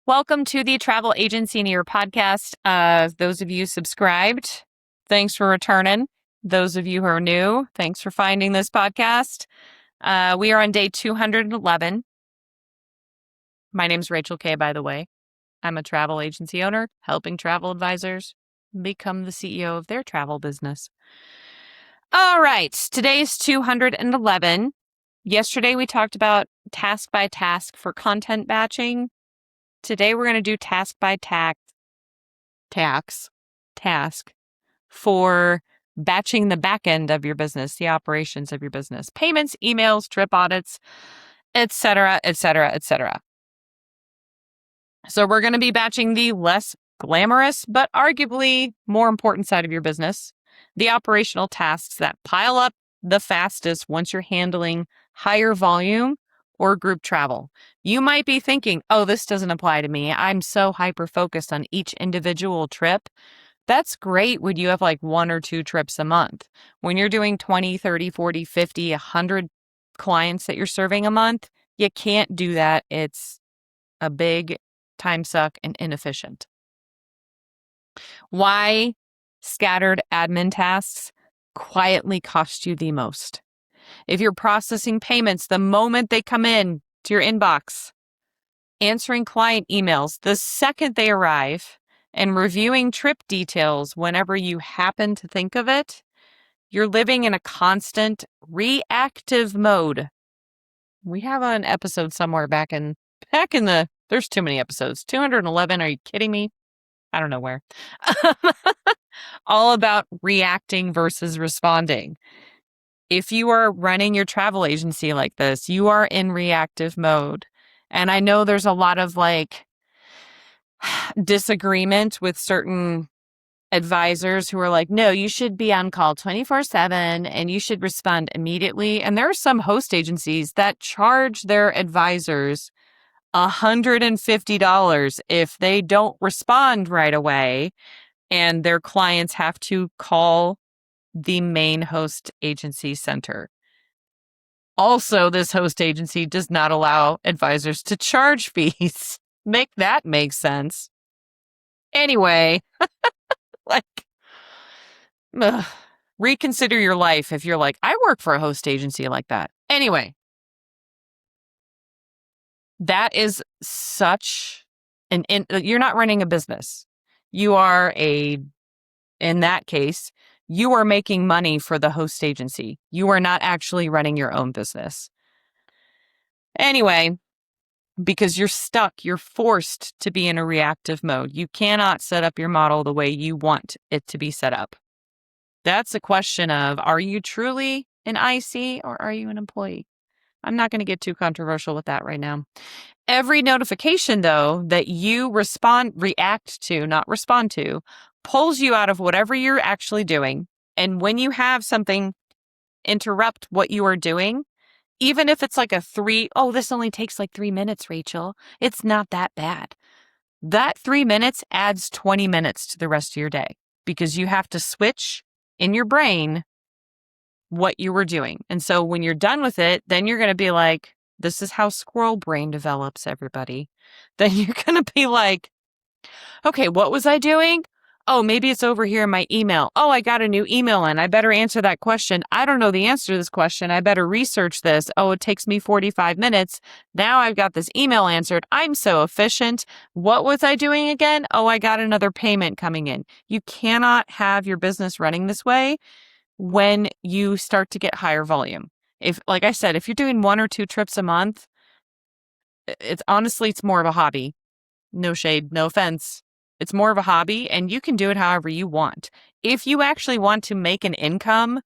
Welcome to the Travel Agency Near podcast. Those of you subscribed, thanks for returning. Those of you who are new, thanks for finding this podcast. We are on day 211. My name's Rachel Kay, by the way. I'm a travel agency owner, helping travel advisors become the CEO of their travel business. All right, today's 211. Yesterday we talked about task by task for content batching. Today we're going to do task by task for batching the back end of your business, the operations of your business, payments, emails, trip audits, etc., etc., etc. So we're going to be batching the less glamorous, but arguably more important side of your business, the operational tasks that pile up the fastest once you're handling higher volume or group travel. You might be thinking, oh, this doesn't apply to me. I'm so hyper-focused on each individual trip. That's great when you have like 1 or 2 trips a month. When you're doing 20, 30, 40, 50, 100 clients that you're serving a month, you can't do that. It's a big time suck and inefficient. Why scattered admin tasks quietly cost you the most? If you're processing payments the moment they come in to your inbox, answering client emails the second they arrive, and reviewing trip details whenever you happen to think of it, you're living in a constant reactive mode. We have an episode somewhere back in the, there's too many episodes. 211, are you kidding me? I don't know where. All about reacting versus responding. If you are running your travel agency like this, you are in reactive mode. And I know there's a lot of disagreement with certain advisors who are like, no, you should be on call 24/7 and you should respond immediately. And there are some host agencies that charge their advisors $150 if they don't respond right away, and their clients have to call the main host agency center. Also, this host agency does not allow advisors to charge fees. Make that make sense. Anyway, reconsider your life if you're like, I work for a host agency like that. Anyway, that is such you're not running a business. You are in that case, you are making money for the host agency. You are not actually running your own business. Anyway, because you're stuck, you're forced to be in a reactive mode. You cannot set up your model the way you want it to be set up. That's a question of, are you truly an IC or are you an employee? I'm not going to get too controversial with that right now. Every notification, though, that you react to, not respond to, pulls you out of whatever you're actually doing. And when you have something interrupt what you are doing, even if it's like this only takes like 3 minutes, Rachel, it's not that bad. That 3 minutes adds 20 minutes to the rest of your day because you have to switch in your brain what you were doing. And so when you're done with it, then you're going to be like, this is how squirrel brain develops, everybody. Then you're going to be like, okay, what was I doing? Oh, maybe it's over here in my email. Oh, I got a new email in. I better answer that question. I don't know the answer to this question. I better research this. Oh, it takes me 45 minutes. Now I've got this email answered. I'm so efficient. What was I doing again? Oh, I got another payment coming in. You cannot have your business running this way when you start to get higher volume. If, like I said, if you're doing 1 or 2 trips a month, it's more of a hobby. No shade, no offense. It's more of a hobby and you can do it however you want. If you actually want to make an income,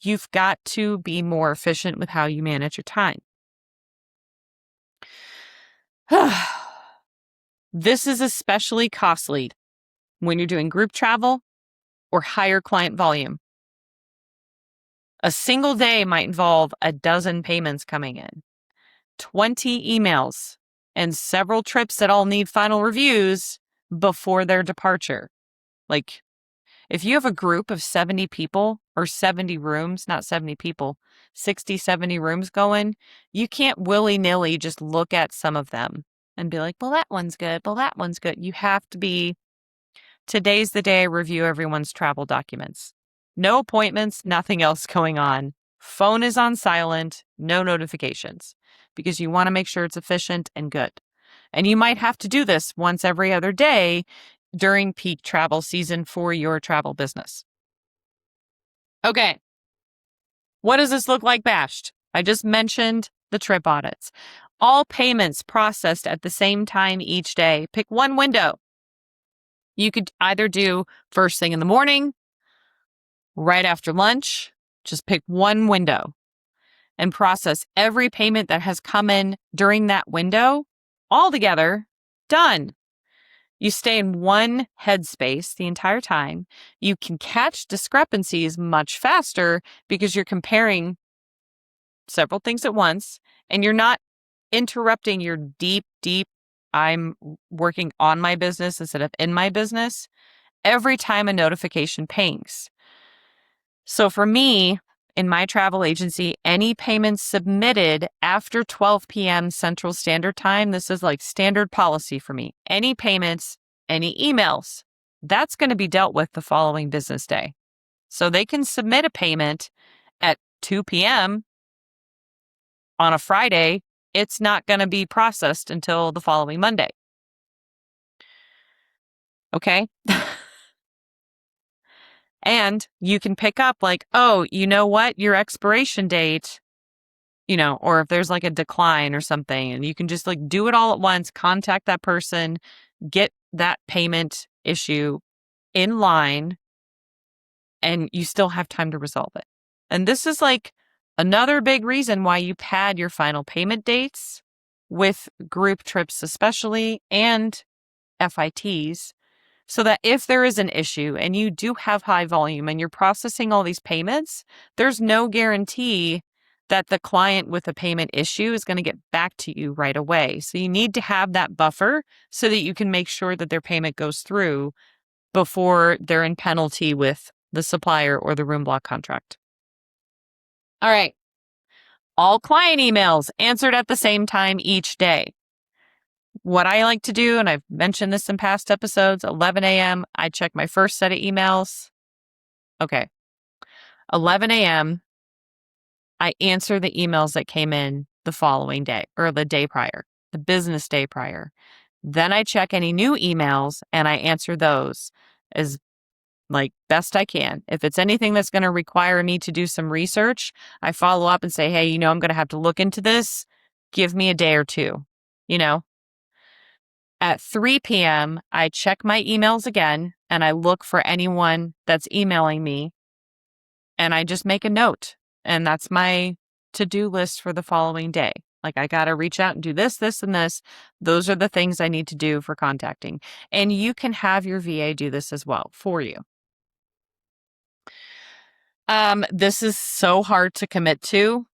you've got to be more efficient with how you manage your time. This is especially costly when you're doing group travel or higher client volume. A single day might involve a dozen payments coming in, 20 emails, and several trips that all need final reviews before their departure. Like, if you have a group of 70 people or 70 rooms, not 70 people, 60, 70 rooms going, you can't willy-nilly just look at some of them. and be like, well, that one's good. Well, that one's good. You have to be, today's the day I review everyone's travel documents. No appointments, nothing else going on. Phone is on silent, no notifications, because you want to make sure it's efficient and good. And you might have to do this once every other day during peak travel season for your travel business. Okay. What does this look like bashed? I just mentioned the trip audits. All payments processed at the same time each day. Pick one window. You could either do first thing in the morning, right after lunch, just pick one window and process every payment that has come in during that window all together. Done. You stay in one headspace the entire time. You can catch discrepancies much faster because you're comparing several things at once and you're not interrupting your deep, I'm working on my business instead of in my business every time a notification pings. So for me, in my travel agency, any payments submitted after 12 p.m. Central Standard Time, this is like standard policy for me. Any payments, any emails, that's going to be dealt with the following business day. So they can submit a payment at 2 p.m. on a Friday. It's not going to be processed until the following Monday. Okay? And you can pick up like, oh, you know what? Your expiration date, or if there's like a decline or something, and you can just like do it all at once, contact that person, get that payment issue in line, and you still have time to resolve it. And this is like another big reason why you pad your final payment dates with group trips, especially, and FITs. So that if there is an issue and you do have high volume and you're processing all these payments, there's no guarantee that the client with a payment issue is going to get back to you right away. So you need to have that buffer so that you can make sure that their payment goes through before they're in penalty with the supplier or the room block contract. All right. All client emails answered at the same time each day. What I like to do, and I've mentioned this in past episodes, 11 a.m., I check my first set of emails. Okay. 11 a.m., I answer the emails that came in the following day or the day prior, the business day prior. Then I check any new emails and I answer those as like best I can. If it's anything that's going to require me to do some research, I follow up and say, hey, I'm going to have to look into this. Give me a day or two, At 3 p.m., I check my emails again and I look for anyone that's emailing me and I just make a note. And that's my to-do list for the following day. Like I got to reach out and do this, this, and this. Those are the things I need to do for contacting. And you can have your VA do this as well for you. This is so hard to commit to.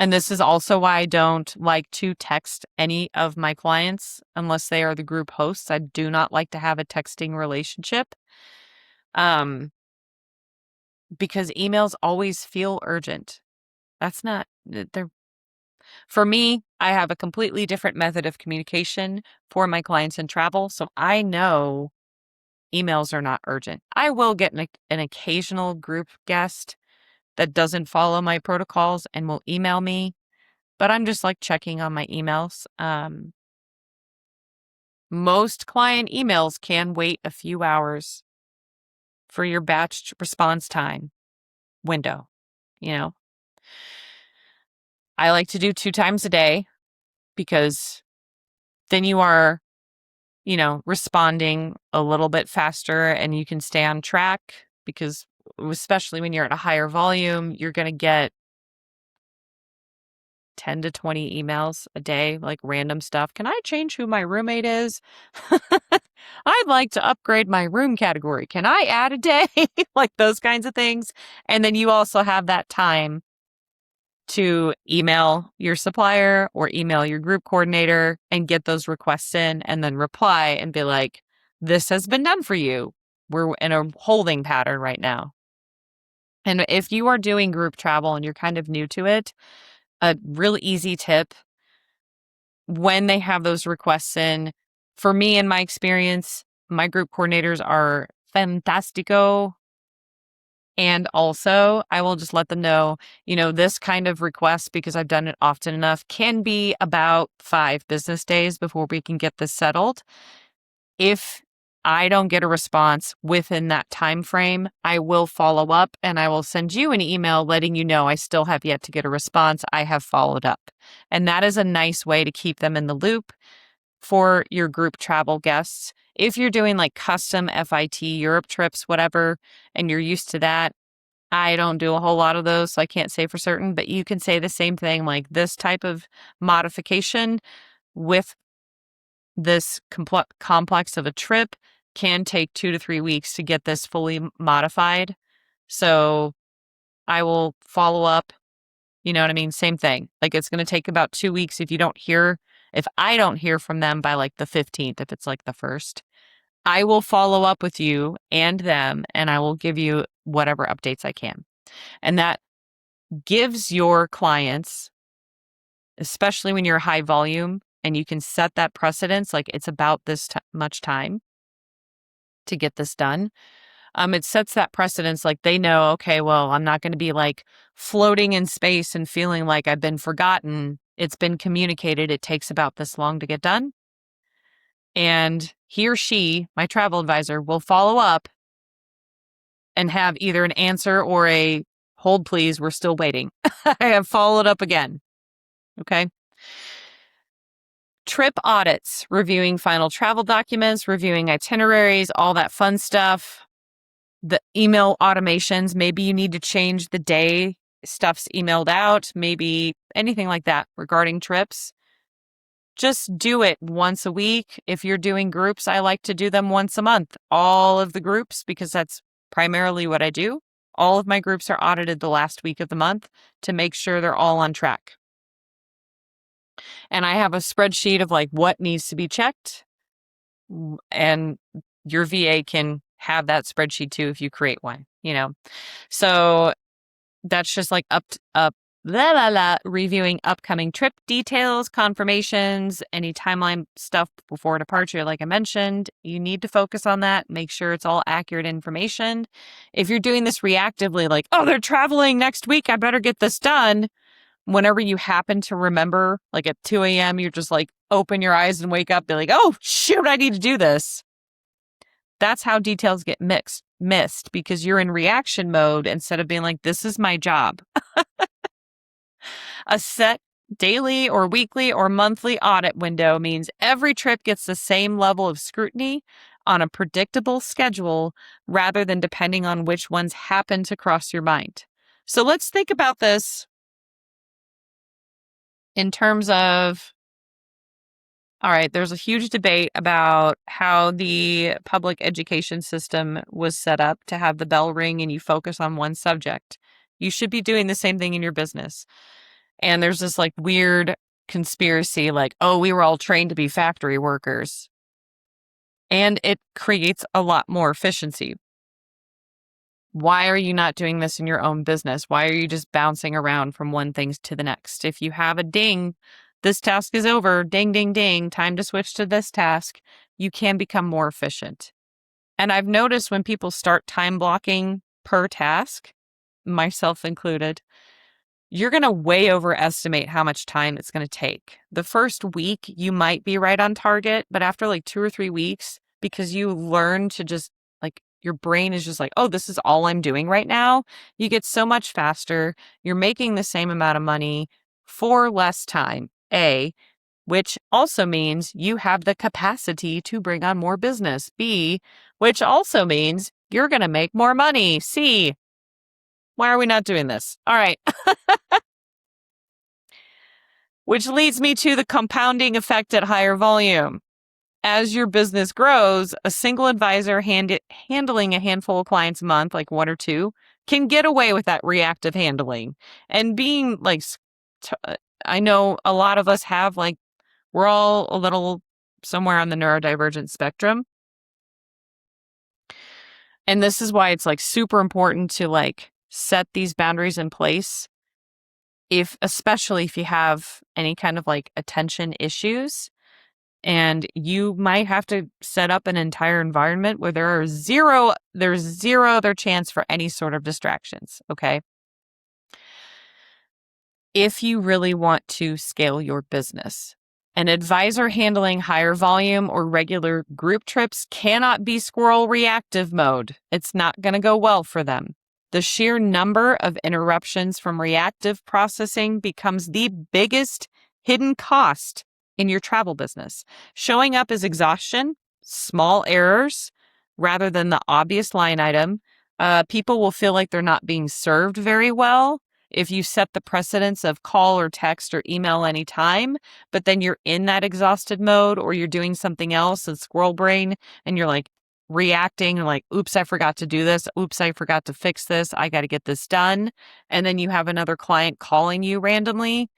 And this is also why I don't like to text any of my clients unless they are the group hosts. I do not like to have a texting relationship because emails always feel urgent. That's not, they're, for me, I have a completely different method of communication for my clients in travel. So I know emails are not urgent. I will get an occasional group guest that doesn't follow my protocols and will email me. But I'm just like checking on my emails. Most client emails can wait a few hours for your batched response time window. I like to do 2 times a day because then you are, responding a little bit faster and you can stay on track because especially when you're at a higher volume, you're going to get 10 to 20 emails a day, like random stuff. Can I change who my roommate is? I'd like to upgrade my room category. Can I add a day? Like those kinds of things. And then you also have that time to email your supplier or email your group coordinator and get those requests in and then reply and be like, this has been done for you. We're in a holding pattern right now. And if you are doing group travel and you're kind of new to it, a really easy tip when they have those requests in, for me, in my experience, my group coordinators are fantastico. And also, I will just let them know, this kind of request, because I've done it often enough, can be about 5 business days before we can get this settled. If I don't get a response within that time frame, I will follow up and I will send you an email letting you know I still have yet to get a response. I have followed up. And that is a nice way to keep them in the loop for your group travel guests. If you're doing like custom FIT Europe trips, whatever, and you're used to that, I don't do a whole lot of those, so I can't say for certain, but you can say the same thing, like this type of modification with this complex of a trip can take 2 to 3 weeks to get this fully modified. So I will follow up. You know what I mean? Same thing. Like it's going to take about 2 weeks if I don't hear from them by like the 15th, if it's like the 1st. I will follow up with you and them, and I will give you whatever updates I can. And that gives your clients, especially when you're high volume and you can set that precedence, like it's about this much time to get this done. It sets that precedence, like they know, okay, well, I'm not going to be like floating in space and feeling like I've been forgotten. It's been communicated. It takes about this long to get done. And he or she, my travel advisor, will follow up and have either an answer or a hold, please, we're still waiting. I have followed up again. Okay. Trip audits, reviewing final travel documents, reviewing itineraries, all that fun stuff. The email automations, maybe you need to change the day stuff's emailed out, maybe anything like that regarding trips. Just do it once a week. If you're doing groups, I like to do them once a month. All of the groups, because that's primarily what I do. All of my groups are audited the last week of the month to make sure they're all on track. And I have a spreadsheet of like what needs to be checked. And your VA can have that spreadsheet too if you create one, So that's just like reviewing upcoming trip details, confirmations, any timeline stuff before departure, like I mentioned. You need to focus on that. Make sure it's all accurate information. If you're doing this reactively, like, oh, they're traveling next week, I better get this done. Whenever you happen to remember, like at 2 a.m., you're just like, open your eyes and wake up, be like, oh, shoot, I need to do this. That's how details get missed because you're in reaction mode instead of being like, this is my job. A set daily or weekly or monthly audit window means every trip gets the same level of scrutiny on a predictable schedule rather than depending on which ones happen to cross your mind. So let's think about this in terms of, all right, there's a huge debate about how the public education system was set up to have the bell ring and you focus on one subject. You should be doing the same thing in your business. And there's this like weird conspiracy like, oh, we were all trained to be factory workers. And it creates a lot more efficiency. Why are you not doing this in your own business? Why are you just bouncing around from one thing to the next? If you have a ding, this task is over, ding, ding, ding, time to switch to this task, you can become more efficient. And I've noticed when people start time blocking per task, myself included, you're going to way overestimate how much time it's going to take. The first week, you might be right on target, but after like 2 or 3 weeks, because you learn to just like, your brain is just like, oh, this is all I'm doing right now. You get so much faster. You're making the same amount of money for less time, A, which also means you have the capacity to bring on more business, B, which also means you're going to make more money, C. Why are we not doing this? All right. Which leads me to the compounding effect at higher volume. As your business grows, a single advisor handling a handful of clients a month, like 1 or 2, can get away with that reactive handling. And being like, I know a lot of us have like, we're all a little somewhere on the neurodivergent spectrum. And this is why it's like super important to like set these boundaries in place. especially if you have any kind of like attention issues, and you might have to set up an entire environment where there's zero other chance for any sort of distractions, okay? If you really want to scale your business, an advisor handling higher volume or regular group trips cannot be squirrel reactive mode. It's not going to go well for them. The sheer number of interruptions from reactive processing becomes the biggest hidden cost in your travel business. Showing up as exhaustion, small errors, rather than the obvious line item. People will feel like they're not being served very well if you set the precedence of call or text or email anytime, but then you're in that exhausted mode or you're doing something else and squirrel brain and you're like reacting like, oops, I forgot to do this. Oops, I forgot to fix this. I got to get this done. And then you have another client calling you randomly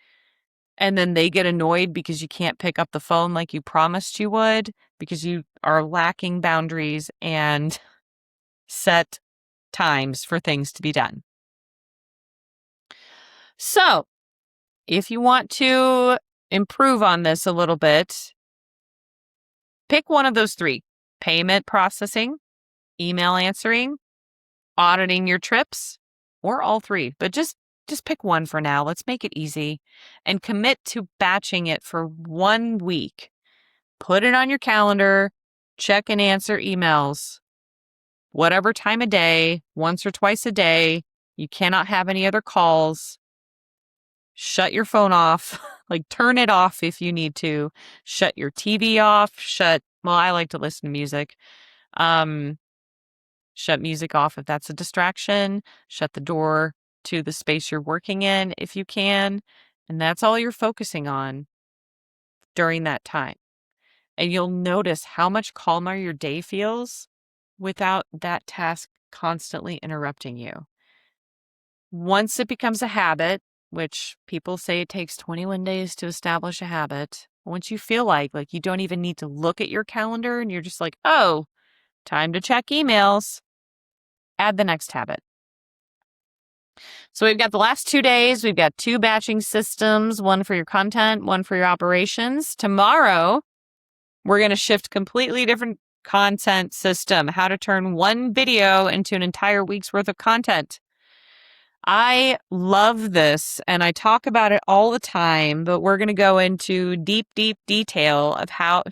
and then they get annoyed because you can't pick up the phone like you promised you would because you are lacking boundaries and set times for things to be done. So, if you want to improve on this a little bit, pick one of those three: payment processing, email answering, auditing your trips, or all three. But just pick one for now. Let's make it easy and commit to batching it for 1 week. Put it on your calendar, check and answer emails, whatever time of day, once or twice a day. You cannot have any other calls. Shut your phone off, like turn it off if you need to. Shut your TV off. Well, I like to listen to music. Shut music off if that's a distraction. Shut the door to the space you're working in if you can. And that's all you're focusing on during that time. And you'll notice how much calmer your day feels without that task constantly interrupting you. Once it becomes a habit, which people say it takes 21 days to establish a habit, once you feel like you don't even need to look at your calendar and you're just like, oh, time to check emails, add the next habit. So we've got the last 2 days. We've got 2 batching systems, one for your content, one for your operations. Tomorrow, we're going to shift completely different content system, how to turn one video into an entire week's worth of content. I love this and I talk about it all the time, but we're going to go into deep detail of how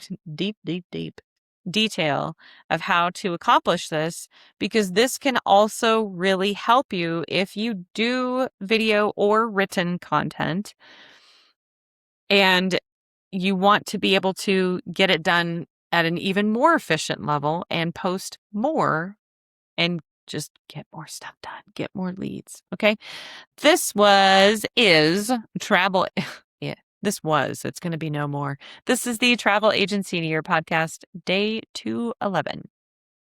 detail of how to accomplish this, because this can also really help you if you do video or written content and you want to be able to get it done at an even more efficient level and post more and just get more stuff done, get more leads. Okay. It's going to be no more. This is the Travel Agency Year podcast, day 211.